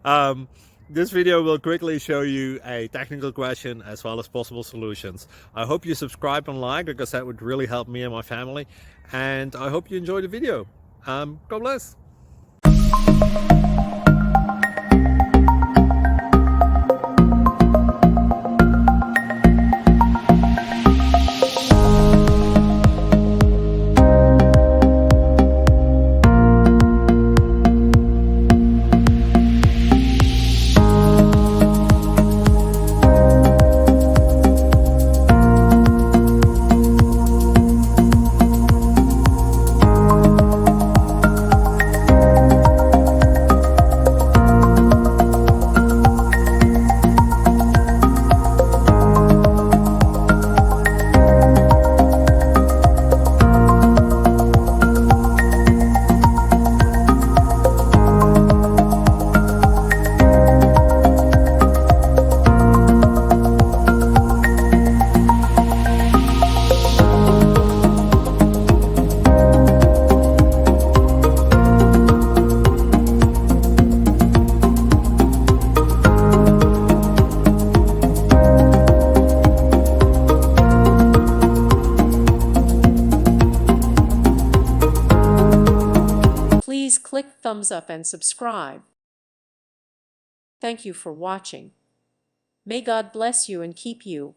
um, this video will quickly show you a technical question as well as possible solutions. I hope you subscribe and like, because that would really help me and my family. And I hope you enjoy the video. God bless. Please click thumbs up and subscribe. Thank you for watching. May God bless you and keep you.